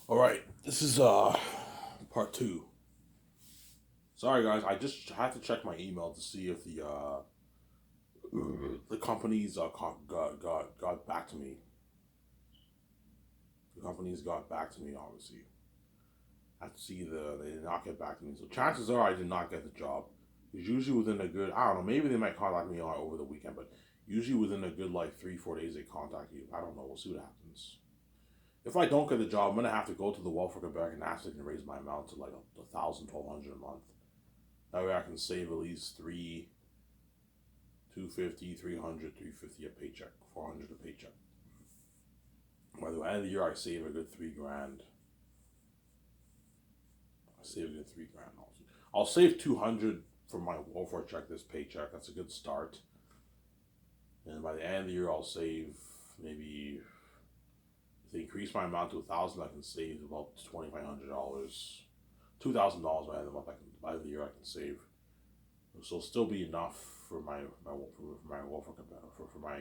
All right, this is part two. Sorry guys, I just had to check my email to see if the companies got back to me. The companies got back to me. Obviously, I have to see they did not get back to me. So chances are I did not get the job. It's usually within a good, I don't know, maybe they might contact me over the weekend, but usually within a good like 3 4 days they contact you. I don't know. We'll see what happens. If I don't get the job, I'm gonna have to go to the Welfare Quebec and ask if they can raise my amount to like a thousand, 1,200 a month. That way I can save at least three, 250, 300, 350 a paycheck, 400 a paycheck. By the end of the year, I save a good 3 grand. I save a good 3 grand. I'll save 200 from my welfare check this paycheck. That's a good start. And by the end of the year, I'll save maybe if they increase my amount to 1,000, I can save about $2,500, $2,000 by the end of the month. By the year, I can save. So it'll still be enough for my welfare for my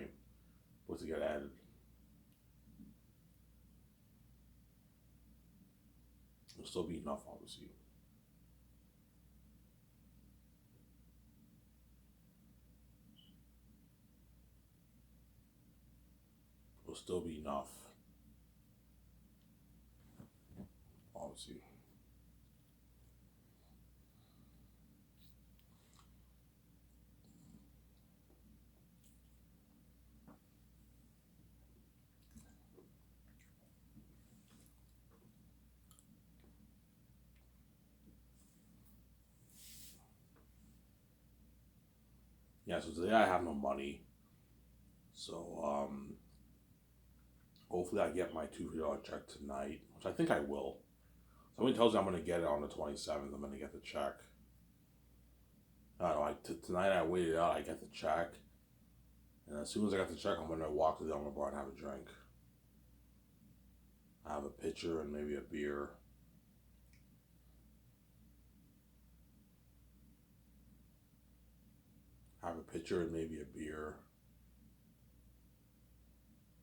what to get added. It'll still be enough, obviously. It'll still be enough, obviously. Yeah. So today I have no money. So hopefully I get my $200 check tonight, which I think I will. Somebody tells me I'm gonna get it on the 27th. I'm gonna get the check. I don't know. Tonight I waited out. I get the check, and as soon as I got the check, I'm gonna walk to the Elmer Bar and have a drink. I have a pitcher and maybe a beer. Have a pitcher and maybe a beer,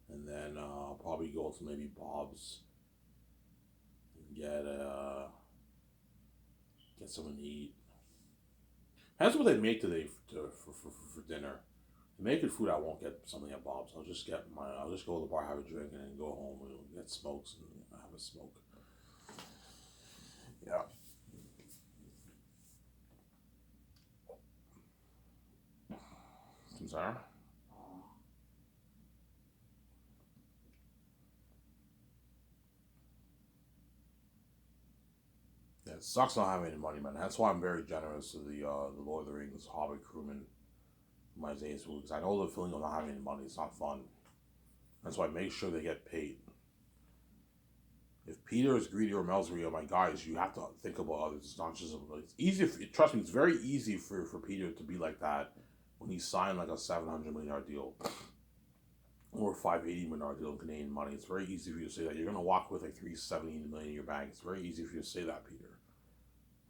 and then I'll probably go to maybe Bob's and get something to eat. That's what they make today for dinner. They make good food. I won't get something at Bob's. I'll just go to the bar, have a drink, and then go home and get smokes and have a smoke. Yeah. I'm sorry. Yeah, it sucks not having any money, man. That's why I'm very generous to the Lord of the Rings Hobbit crewmen my days because I know the feeling of not having any money. It's not fun. That's why I make sure they get paid. If Peter is greedy or Mel's greedy, my guys, you have to think about others. It's not just it's easy. Trust me, it's very easy for Peter to be like that when he signed like a $700 million deal or $580 million deal in Canadian money. It's very easy for you to say that you're gonna walk with like $370 million in your bank. It's very easy for you to say that, Peter,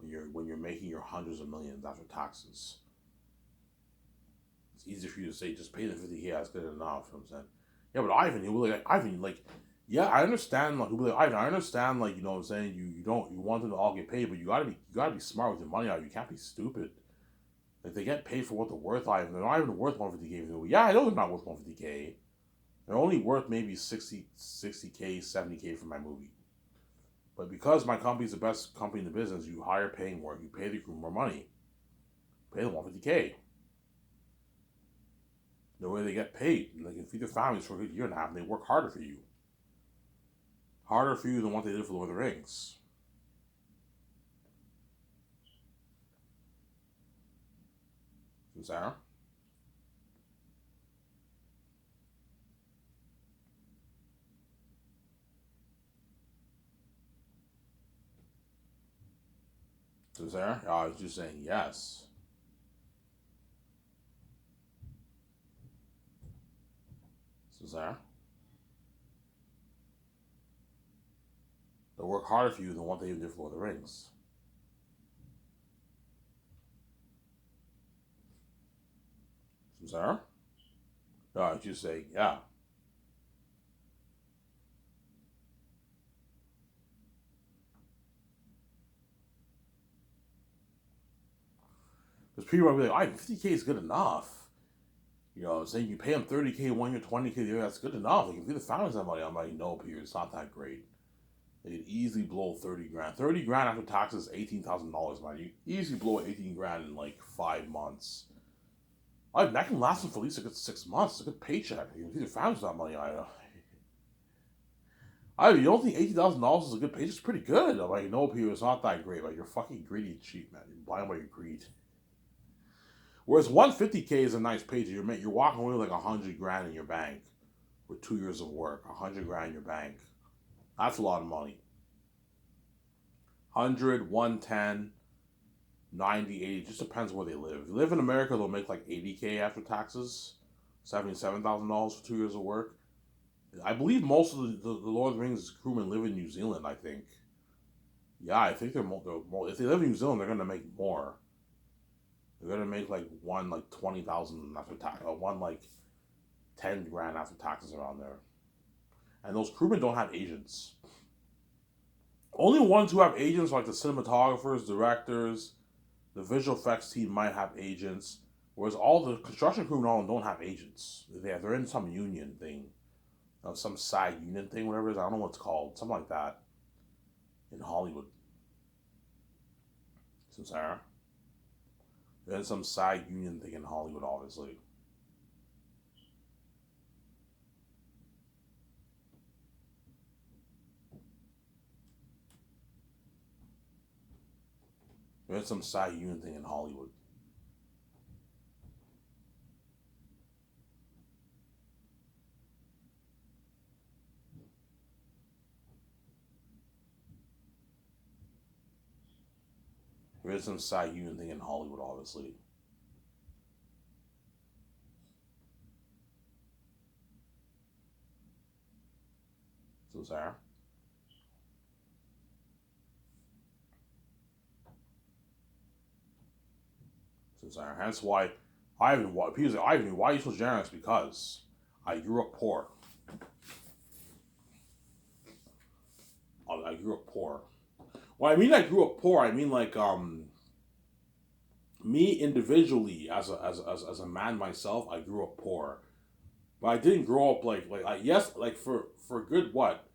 when you're making your hundreds of millions after taxes. It's easy for you to say just pay the 50K. That's good enough. You know what I'm saying, yeah, but Ivan, he'll be like Ivan, like yeah, I understand. Like, he'll be like Ivan, I understand. Like, you know what I'm saying. You want them to all get paid, but you gotta be smart with your money out. You can't be stupid. Like, they get paid for what they're worth. Ivan, they're not even worth 150K. Yeah, I know they're not worth 150K. They're only worth maybe 60K, 70K for my movie. But because my company's the best company in the business, you hire paying more. You pay the crew more money. Pay them 150K. The way they get paid. They can feed their families for a good year and a half, and they work harder for you. Harder for you than what they did for Lord of the Rings. Sarah? Sarah? I was just saying yes. Sarah? They work harder for you than what they did for Lord of the Rings. Sarah? I was just saying yeah. Because people are like, 50K is good enough. You know, saying you pay them 30K 1 year, 20K the year, that's good enough. Like, if you're the family somebody, I'm like, no, Peter, it's not that great. They could easily blow 30 grand. 30 grand after taxes, $18,000, man. You easily blow 18 grand in like 5 months. That can last them for at least a good 6 months. It's a good paycheck. You can feed your family that money. You don't think $18,000 is a good paycheck? It's pretty good. I'm like, no, Peter, it's not that great. Like, you're fucking greedy and cheap, man. You're blind by your greed. Whereas 150K is a nice paycheck. You're walking away with like 100 grand in your bank with 2 years of work. 100 grand in your bank. That's a lot of money. 100, 110, 90, 80. Just depends where they live. If you live in America, they'll make like 80K after taxes. $77,000 for 2 years of work. I believe most of the Lord of the Rings crewmen live in New Zealand, I think. Yeah, I think they're more, if they live in New Zealand, they're going to make more. They're going to make like 20,000 after tax, or 10 grand after taxes around there. And those crewmen don't have agents. Only ones who have agents, like the cinematographers, directors, the visual effects team might have agents, whereas all the construction crewmen don't have agents. They're in some union thing, some side union thing, whatever it is. I don't know what it's called, something like that, in Hollywood. Sarah. They're in some side union thing in Hollywood, obviously. They're in some side union thing in Hollywood. There is some side union thing in Hollywood, obviously. So, Sarah? So, Sarah, hence why people say, Ivan, why are you so generous? Because I grew up poor. I grew up poor. Well, I mean, I grew up poor. I mean, like, me individually, as a man myself, I grew up poor, but I didn't grow up yes, like for a good what,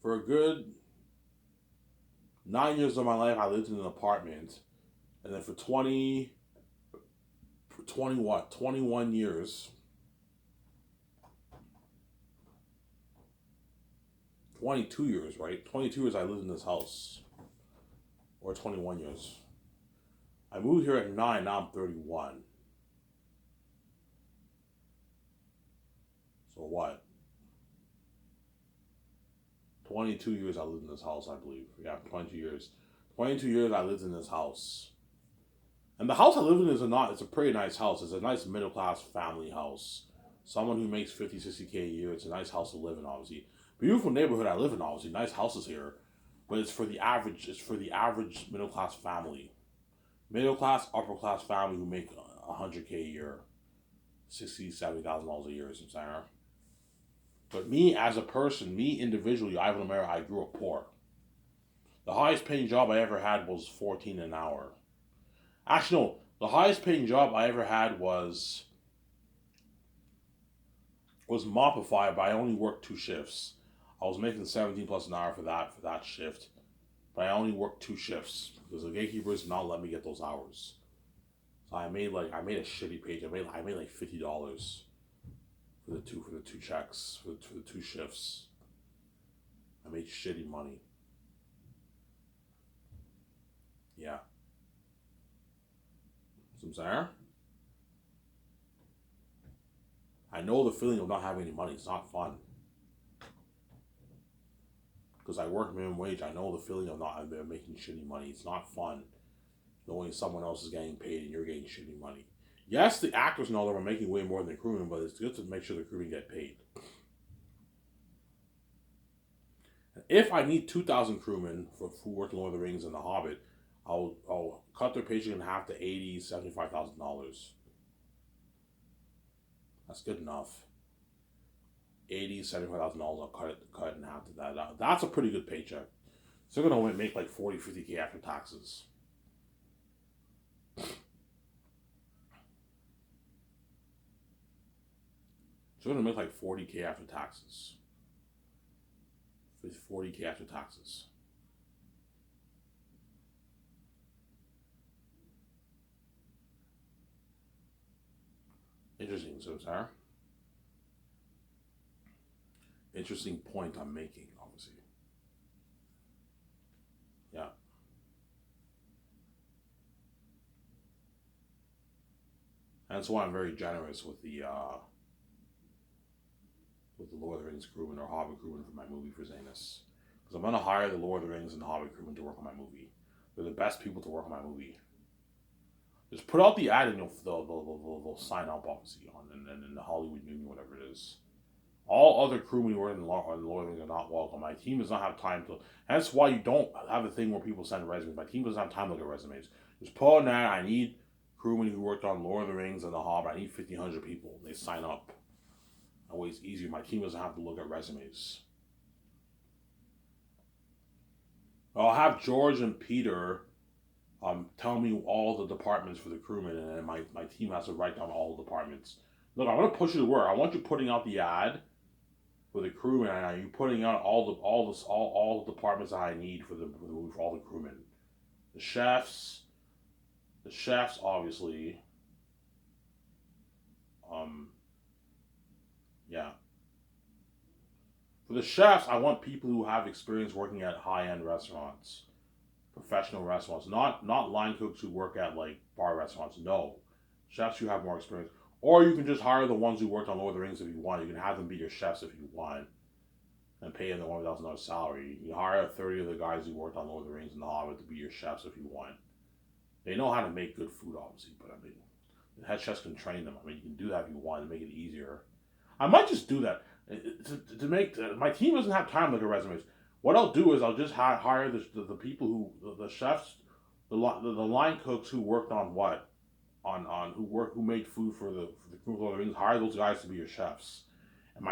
for a good 9 years of my life, I lived in an apartment, and then for 21 years. 22 years, right? 22 years I lived in this house. Or 21 years. I moved here at 9, now I'm 31. So what? 22 years I lived in this house, I believe. Yeah, 22 years. 22 years I lived in this house. And the house I live in it's a pretty nice house. It's a nice middle class family house. Someone who makes 50, 60K a year. It's a nice house to live in, obviously. Beautiful neighborhood I live in, obviously. Nice houses here. But it's for the average middle class family. Middle class, upper class family who make 100K a year. $60,000, $70,000 a year, is what I'm saying. But me as a person, me individually, Ivan O'Mara, I grew up poor. The highest paying job I ever had was 14 an hour. Actually, no. The highest paying job I ever had was Mopify, but I only worked 2 shifts. I was making 17 plus an hour for that shift, but I only worked 2 shifts because the gatekeepers did not let me get those hours. So I made a shitty page. I made like $50 for the two checks for the 2 shifts. I made shitty money. Yeah. Some Sarah? I know the feeling of not having any money. It's not fun. Because I work minimum wage, I know the feeling of not making shitty money. It's not fun knowing someone else is getting paid and you're getting shitty money. Yes, the actors know that we're making way more than the crewmen, but it's good to make sure the crewmen get paid. If I need 2,000 crewmen for working Lord of the Rings and The Hobbit, I'll cut their paycheck in half to $80,000, $75,000. That's good enough. $80,000, $75,000. I'll cut it in half to that. That's a pretty good paycheck. So they're gonna make like 40, 50K after taxes. So they're gonna make like 40K after taxes. It's 40K after taxes. Interesting, so Sarah. Interesting point I'm making, obviously. Yeah. And that's why I'm very generous with the Lord of the Rings crewman or Hobbit crewman for my movie for Zanus. Because I'm gonna hire the Lord of the Rings and the Hobbit crewman to work on my movie. They're the best people to work on my movie. Just put out the ad and they'll sign up obviously on in the Hollywood Union, whatever it is. All other crewmen who are in the Lord of the Rings are not welcome. My team does not have time to. That's why you don't have a thing where people send resumes. My team doesn't have time to look at resumes. Just put on that. I need crewmen who worked on Lord of the Rings and The Hobbit. I need 1,500 people. They sign up. That way it's easier. My team doesn't have to look at resumes. I'll have George and Peter tell me all the departments for the crewmen, and then my team has to write down all the departments. Look, I'm gonna push you to work. I want you putting out the ad for the crewmen, and you putting out all the departments that I need for the movie for all the crewmen. The chefs obviously. Yeah. For the chefs, I want people who have experience working at high end restaurants, professional restaurants, not line cooks who work at like bar restaurants. No, chefs who have more experience. Or you can just hire the ones who worked on Lord of the Rings if you want. You can have them be your chefs if you want, and pay them the $1,000 salary. You hire 30 of the guys who worked on Lord of the Rings and The Hobbit to be your chefs if you want. They know how to make good food, obviously, but I mean, the head chefs can train them. I mean, you can do that if you want to make it easier. I might just do that to make my team doesn't have time to look at resumes. What I'll do is I'll just hire the people the chefs, the line cooks who worked on what on who made food for the crew of Lord of the Rings. Hire those guys to be your chefs, and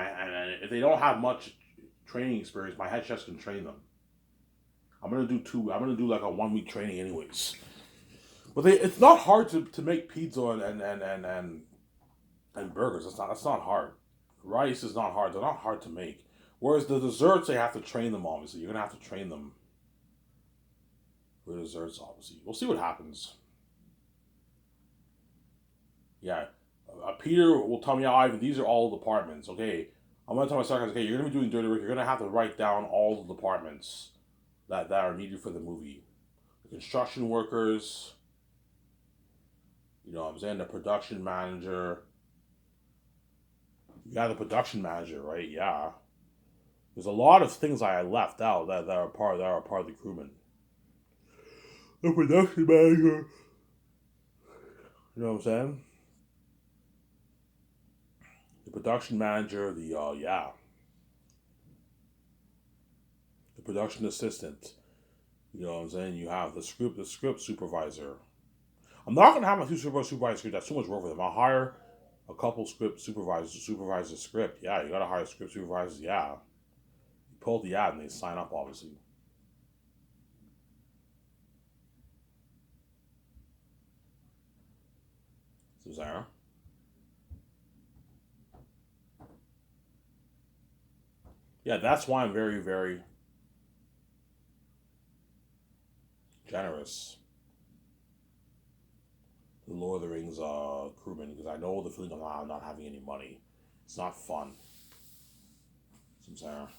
if they don't have much training experience, my head chefs can train them. I'm gonna do two. I'm gonna do like a 1 week training, anyways. But it's not hard to make pizza and burgers. That's not hard. Rice is not hard. They're not hard to make. Whereas the desserts, they have to train them. Obviously, you're gonna have to train them for desserts. Obviously, we'll see what happens. Yeah, Peter will tell me, "Oh, Ivan, these are all the departments." Okay, I'm gonna tell my second, okay, you're gonna be doing dirty work. You're gonna have to write down all the departments that are needed for the movie. The construction workers, you know what I'm saying, the production manager. You got the production manager, right? Yeah. There's a lot of things I left out that are part of the crewman. The production manager. You know what I'm saying? The production manager, the production assistant. You know what I'm saying? You have the script supervisor. I'm not gonna have my two supervisors script. That's too much work for them. I'll hire a couple script supervisors to supervise the script. Yeah, you gotta hire script supervisors. Yeah, you pull the ad and they sign up. Obviously, so Sarah. Yeah, that's why I'm very very generous to the Lord of the Rings crewmen because I know the feeling of not having any money. It's not fun. So Sarah.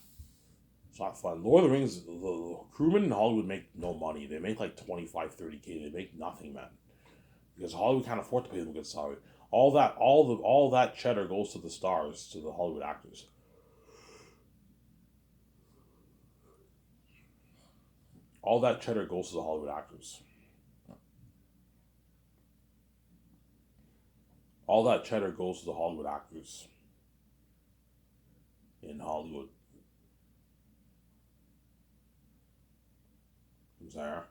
It's not fun. Lord of the Rings, the crewmen in Hollywood make no money. They make like 25, 30K. They make nothing, man. Because Hollywood can't afford to pay them a good salary. All that cheddar goes to the stars, to the Hollywood actors. All that cheddar goes to the Hollywood actors. All that cheddar goes to the Hollywood actors in Hollywood. There.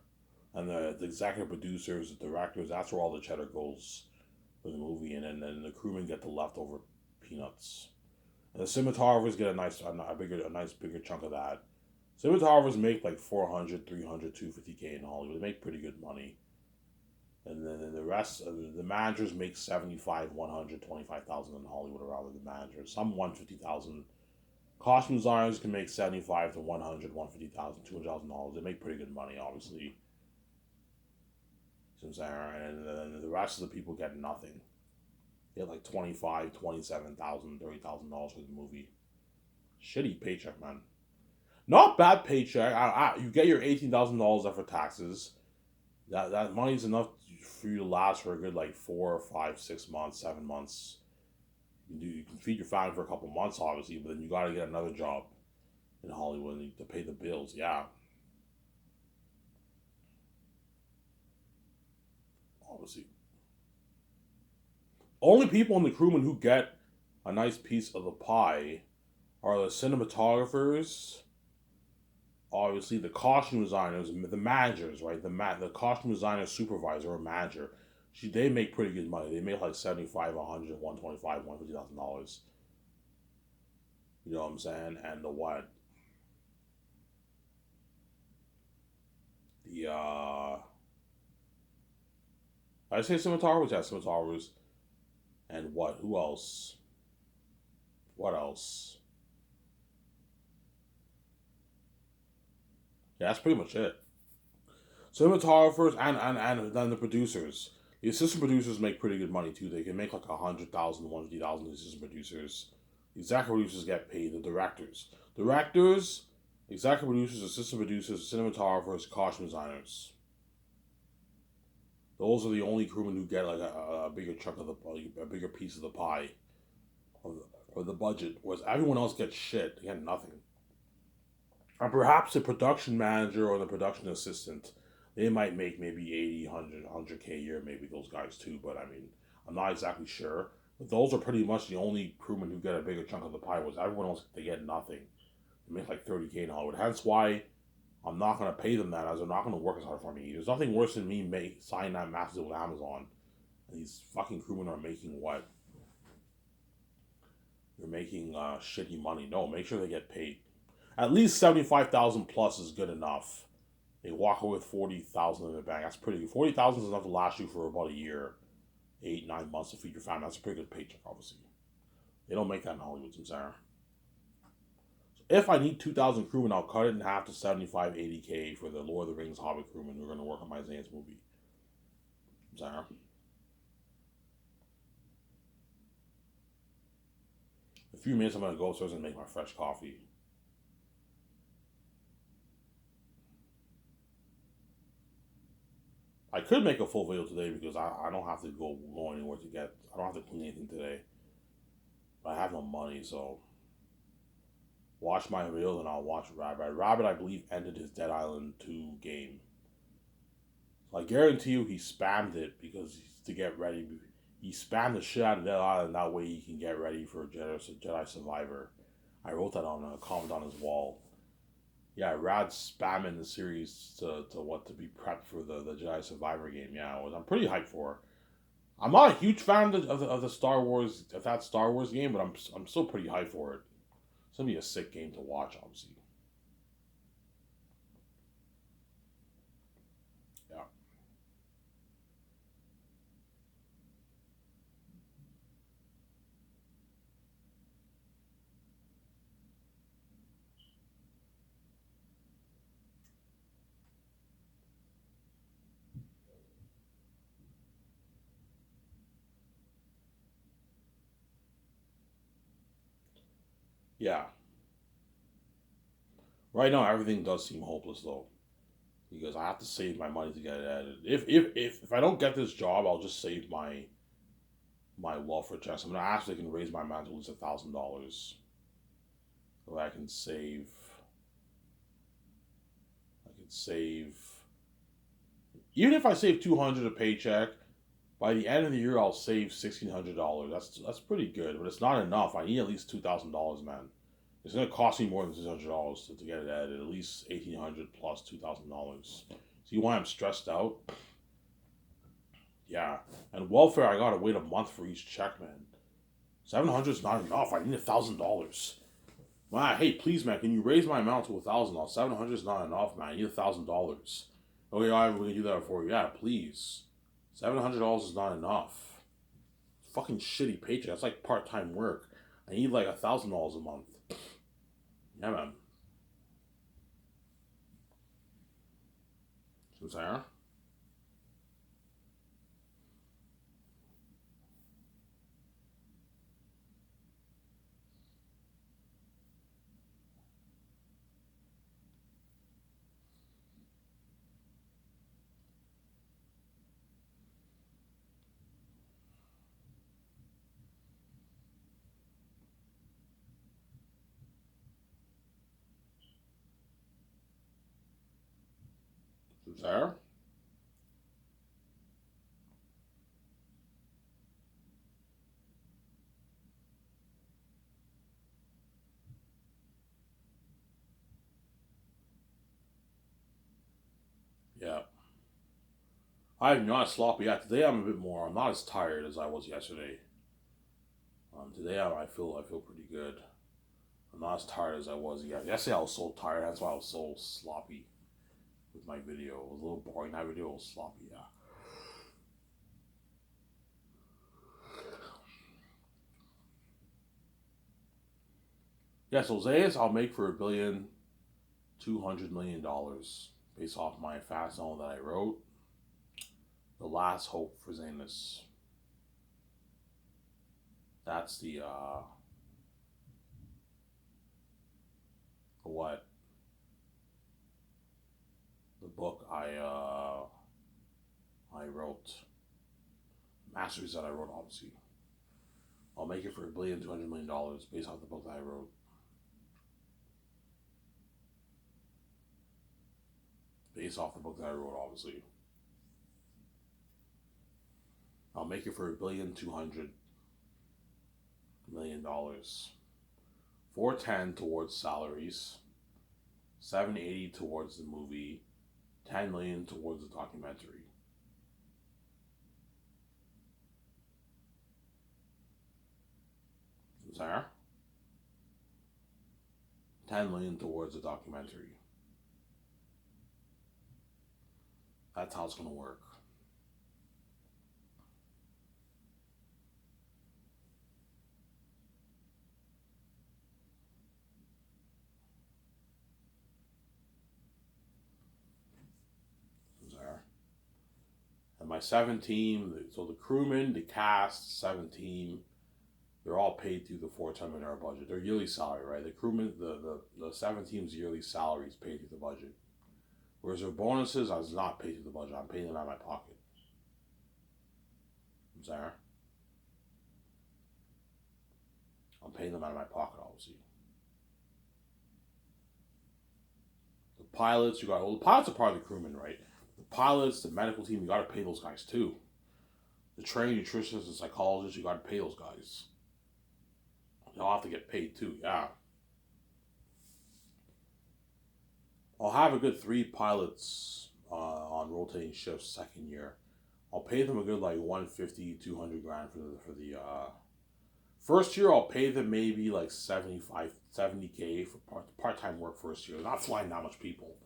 And the executive producers, the directors, that's where all the cheddar goes for the movie, and then the crewmen get the leftover peanuts. And the cinematographers get a nice bigger chunk of that. Cinematographers make like 400, 300, 250K in Hollywood. They make pretty good money. And then the rest, the managers make 75, 125,000 in Hollywood around the managers. Some 150,000. Costume designers can make 75 to 100, 150,000, $200,000. They make pretty good money, obviously. You know what I'm saying? And then the rest of the people get nothing. They get like 25, 27,000, $30,000 for the movie. Shitty paycheck, man. Not bad paycheck. You get your $18,000 after taxes. That money's enough for you to last for a good like 4 or 5, 6 months, 7 months. You can feed your family for a couple months, obviously, but then you got to get another job in Hollywood to pay the bills. Yeah, obviously. Only people in the crewmen who get a nice piece of the pie are the cinematographers, obviously the costume designers, the managers, right? The costume designer supervisor or manager. They make pretty good money. They make like 75, 100, 125, $150,000. You know what I'm saying? And the what? The I say cinematographers, yeah, cinematographers. And what? Who else? What else? Yeah, that's pretty much it. Cinematographers and then the producers. The assistant producers make pretty good money too. They can make like 100,000, 150,000. The assistant producers. The executive producers get paid. The directors, executive producers, assistant producers, cinematographers, costume designers. Those are the only crewmen who get like a bigger chunk of a bigger piece of the pie of the budget, whereas everyone else gets shit. They get nothing. And perhaps the production manager or the production assistant, they might make maybe 80, 100, 100K a year, maybe those guys too, but I mean, I'm not exactly sure. But those are pretty much the only crewmen who get a bigger chunk of the pie, whereas everyone else, they get nothing. They make like 30K in Hollywood. Hence why I'm not going to pay them that, as they're not going to work as hard for me. There's nothing worse than me signing that massive deal with Amazon. And these fucking crewmen are making what? They're making shitty money. No, make sure they get paid. At least 75,000 plus is good enough. They walk away with 40,000 in the bank. That's pretty good. 40,000 is enough to last you for about a year, 8, 9 months to feed your family. That's a pretty good paycheck, obviously. They don't make that in Hollywood, Sarah. So if I need 2,000 crewmen, I'll cut it in half to 75, 80K for the Lord of the Rings Hobbit crewmen who are going to work on my Zans movie. Sarah. In a few minutes, I'm going to go upstairs and make my fresh coffee. I could make a full video today because I don't have to go anywhere to get. I don't have to clean anything today. But I have no money, so watch my videos and I'll watch Rabbit. Rabbit, I believe, ended his Dead Island 2 game. So I guarantee you he spammed it because to get ready. He spammed the shit out of Dead Island, that way he can get ready for Jedi Survivor. I wrote that on a comment on his wall. Yeah, Rad's spamming the series to be prepped for the Jedi Survivor game. Yeah, I'm pretty hyped for. I'm not a huge fan of the Star Wars of that Star Wars game, but I'm still pretty hyped for it. It's gonna be a sick game to watch, obviously. Yeah. Yeah. Right now, everything does seem hopeless though, because I have to save my money to get it edited. If I don't get this job, I'll just save my welfare checks. I'm gonna ask if they can raise my amount to at least $1,000. So I can save. I can save. Even if I save 200 a paycheck, by the end of the year I'll save $1,600. That's pretty good, but it's not enough. I need at least $2,000, man. It's gonna cost me more than $600 to get it edited. At least 1,800 plus $2,000. See why I'm stressed out? Yeah, and welfare I gotta wait a month for each check, man. 700 is not enough. I need $1,000. Man, hey, please, man, can you raise my amount to $1,000? 700 is not enough, man. I need $1,000. Okay, all right, we're gonna do that for you. Yeah, please. $700 is not enough. Fucking shitty paycheck. That's like part-time work. I need like $1,000 a month. Yeah, man. See what I'm saying? See what I'm saying? Yeah. I'm not sloppy yet. Today I'm a bit more. I'm not as tired as I was yesterday. Today I feel pretty good. I'm not as tired as I was yesterday. I was so tired. That's why I was so sloppy with my video. It was a little boring. That video was sloppy. Yeah. Yeah. So Zayas, I'll make for $1,200,000,000 based off my fast novel that I wrote. The Last Hope for Zanus. That's the what the book I wrote. Masterpiece that I wrote, obviously. I'll make it for $1,200,000,000 based off the book that I wrote. Based off the book that I wrote, obviously. I'll make it for $1,200,000,000. 410 towards salaries, 780 towards the movie, 10 million towards the documentary. Sorry? 10 million towards the documentary. That's how it's gonna work. And my 7 team, so the crewmen, the cast, 7 team, they're all paid through the 410 budget. Their yearly salary, right? The crewmen, the 7 team's yearly salary is paid through the budget. Whereas their bonuses, I was not paid through the budget. I'm paying them out of my pocket. I'm sorry. I'm paying them out of my pocket, obviously. The pilots, the pilots are part of the crewmen, right? The pilots, the medical team, you got to pay those guys too. The trained nutritionists and psychologists, you got to pay those guys. They'll have to get paid too, yeah. I'll have a good 3 pilots on rotating shifts second year. I'll pay them a good like 150, 200 grand for the first year. I'll pay them maybe like 75, 70K for part-time work first year. They're not flying that much people.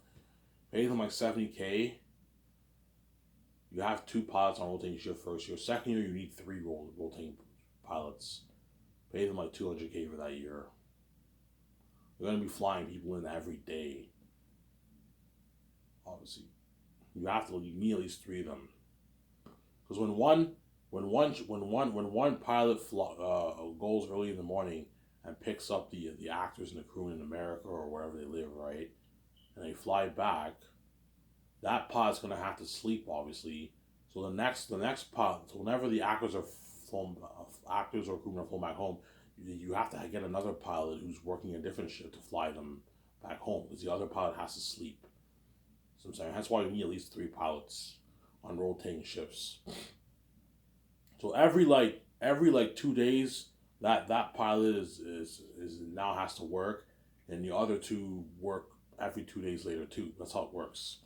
Pay them like 70K. You have 2 pilots on rotating shift first year. Second year, you need 3 rotating pilots. Pay them like 200K for that year. You're gonna be flying people in every day. Obviously, you need at least 3 of them. Because when one pilot goes early in the morning and picks up the actors and the crew in America or wherever they live, right, and they fly back, that pilot's gonna have to sleep, obviously. So the next pilot, so whenever the actors or crewmen are flown back home, you have to get another pilot who's working a different shift to fly them back home because the other pilot has to sleep. So I'm saying that's why you need at least 3 pilots on rotating shifts. So every 2 days that pilot is now has to work, and the other 2 work every 2 days later too. That's how it works.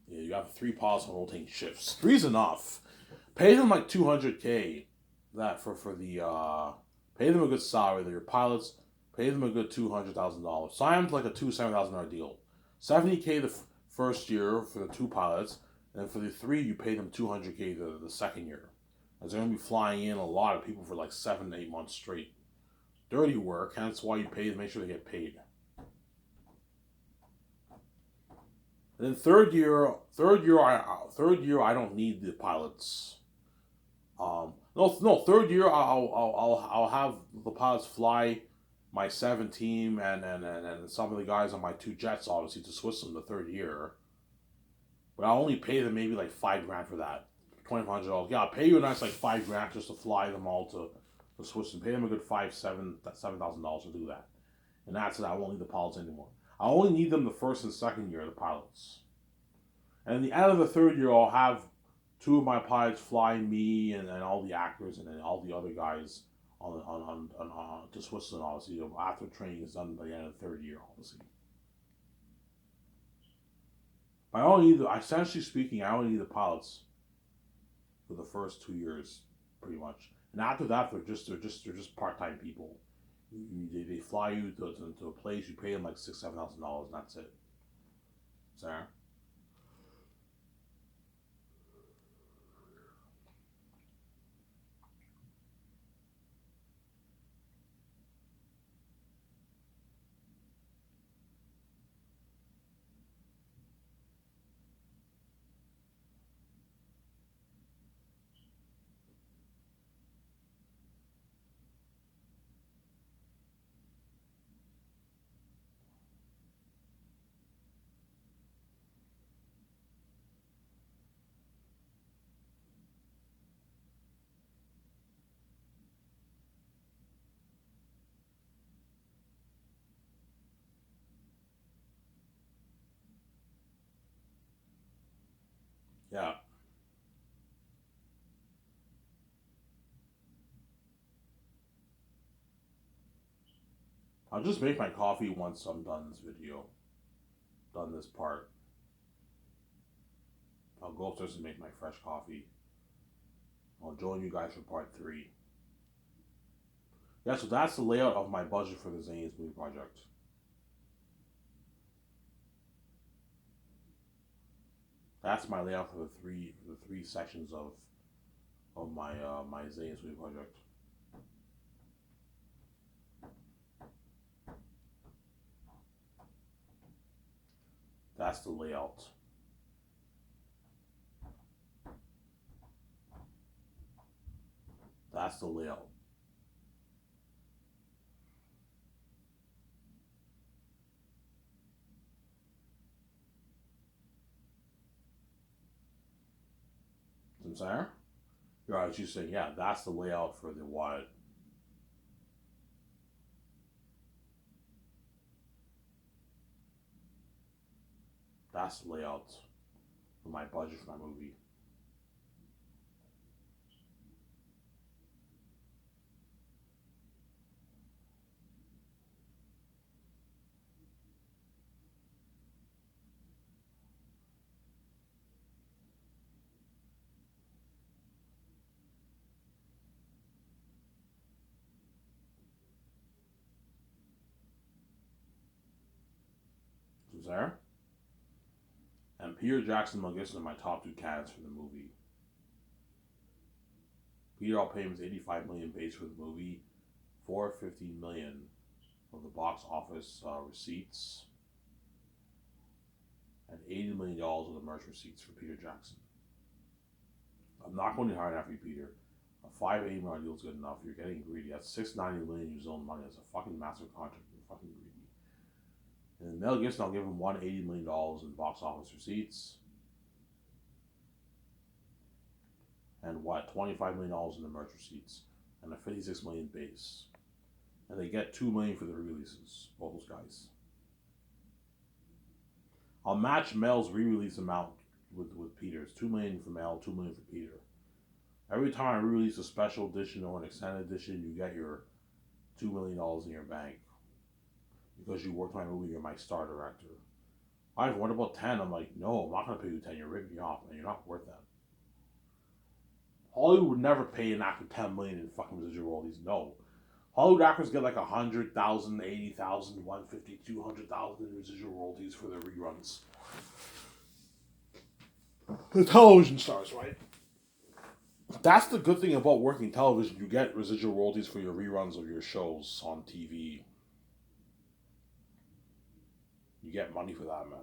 Yeah, you have 3 pilots on rotating shifts. 3's enough. Pay them like 200K. That for the pay them a good salary. They're your pilots. Pay them a good $200,000. Sign them to like a $7,000 deal. 70K the first year for the 2 pilots, And for the 3, you pay them $200K the second year. As they're going to be flying in a lot of people for like 7 to 8 months straight. Dirty work, hence why you pay to make sure they get paid. And then third year, I don't need the pilots. Third year, I'll have the pilots fly my 7 team and some of the guys on my 2 jets, obviously, to Switzerland the third year. But I'll only pay them maybe like $5,000 for that. $2,500. Yeah, I'll pay you a nice like $5,000 just to fly them all to Switzerland. Pay them a good $7,000 to do that. And that's it. I won't need the pilots anymore. I only need them the first and second year, the pilots. And at the end of the third year, I'll have 2 of my pilots fly me and all the actors and then all the other guys on to Switzerland, obviously, after training is done by the end of the third year, obviously. I only need essentially speaking, I only need the pilots for the first 2 years, pretty much. And after that, they're just part-time people. They fly you to a place, you pay them like $6,000-$7,000, and that's it. Sorry. Yeah. I'll just make my coffee once I'm done this video. Done this part. I'll go upstairs and make my fresh coffee. I'll join you guys for part 3. Yeah, so that's the layout of my budget for the Zanies movie project. That's my layout for the three sections of my my Zanies movie project. That's the layout. That's the layout. I'm sorry? You're right, you saying, yeah, that's the layout for the what? That's the layout for my budget for my movie. I'm sorry? And Peter Jackson and Mel Gibson are my top 2 candidates for the movie. Peter, I'll pay him $85 million base for the movie, $450 million of the box office receipts, and $80 million of the merch receipts for Peter Jackson. I'm not going to hire after you, Peter. A $580 million deal is good enough. You're getting greedy. That's $690 million New Zealand money. That's a fucking massive contract. You're fucking greedy. And Mel Gibson, I'll give him $180 million in box office receipts. And $25 million in the merch receipts. And a $56 million base. And they get $2 million for the re-releases, both those guys. I'll match Mel's re-release amount with Peter's. $2 million for Mel, $2 million for Peter. Every time I re-release a special edition or an extended edition, you get your $2 million in your bank. Because you worked on my movie, you're my star director. Alright, what about 10? I'm like, no, I'm not going to pay you 10. You're ripping me off, man. You're not worth that. Hollywood would never pay an actor $10 million in fucking residual royalties. No. Hollywood actors get like 100,000, 80,000, 150, 200,000 in residual royalties for their reruns. The television stars, right? That's the good thing about working television. You get residual royalties for your reruns of your shows on TV. You get money for that, man.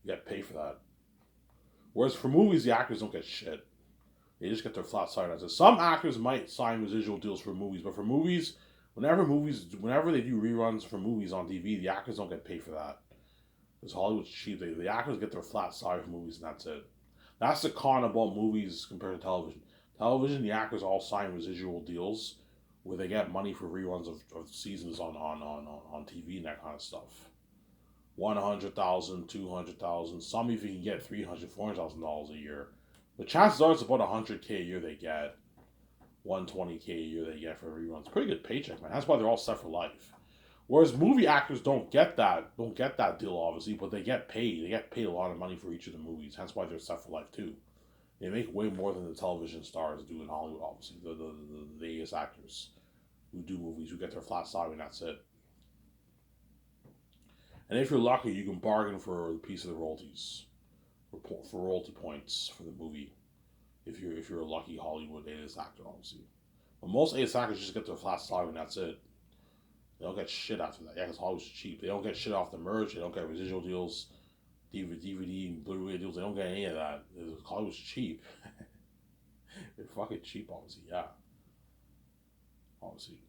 You get paid for that. Whereas for movies, the actors don't get shit. They just get their flat sign-ons. Some actors might sign residual deals for movies, but for movies, whenever they do reruns for movies on TV, the actors don't get paid for that. Because Hollywood's cheap. The actors get their flat salary for movies, and that's it. That's the con about movies compared to television. Television, the actors all sign residual deals where they get money for reruns of seasons on TV and that kind of stuff. 100,000, 200,000. Some even can get $300,000, $400,000 a year. The chances are it's about $100K a year they get. $120K a year they get for reruns. Pretty good paycheck, man. That's why they're all set for life. Whereas movie actors don't get that deal, obviously, but they get paid. They get paid a lot of money for each of the movies. That's why they're set for life too. They make way more than the television stars do in Hollywood, obviously. The A-list actors who do movies, who get their flat salary, and that's it. And if you're lucky, you can bargain for a piece of the royalties, for royalty points for the movie. If you're a lucky Hollywood A-list actor, obviously. But most A-list actors just get their flat salary and that's it. They don't get shit after that. Yeah, because Hollywood's cheap. They don't get shit off the merch. They don't get residual deals, DVD and Blu-ray deals. They don't get any of that. Hollywood's cheap. They're fucking cheap, obviously. Yeah. Obviously.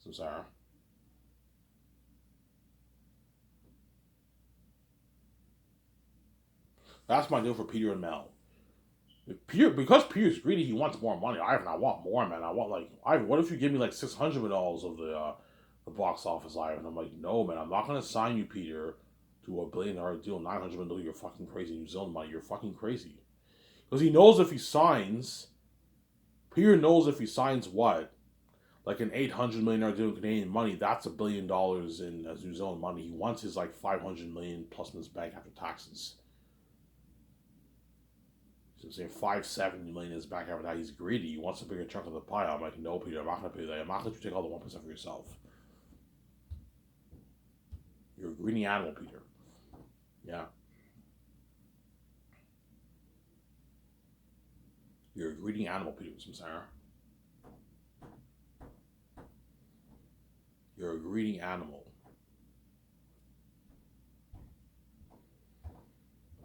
So, Sarah. That's my deal for Peter and Mel. Because Peter's greedy, he wants more money. I want more, man. I want what if you give me like $600 million of the box office, Ivan? I'm like, no, man. I'm not gonna sign you, Peter, to $1 billion deal. $900 million. You're fucking crazy. New Zealand money. You're fucking crazy. Because he knows if he signs, Peter knows if he signs what, like an $800 million deal in Canadian money, that's $1 billion in New Zealand money. He wants his like $500 million plus in his bank after taxes. So saying $570 million is back after that. He's greedy. He wants a bigger chunk of the pie. I'm like, no, Peter, I'm not gonna pay that. I'm not gonna let you take all the 1% for yourself. You're a greedy animal, Peter. Yeah. You're a greedy animal, Peter Samsara. You're a greedy animal.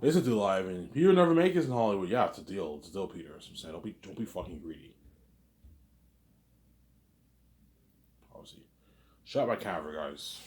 It's a deal, Ivan. Peter never make it in Hollywood. Yeah, it's a deal. It's a deal, Peter. So I'm saying, don't be fucking greedy. Obviously. Shut my camera, guys.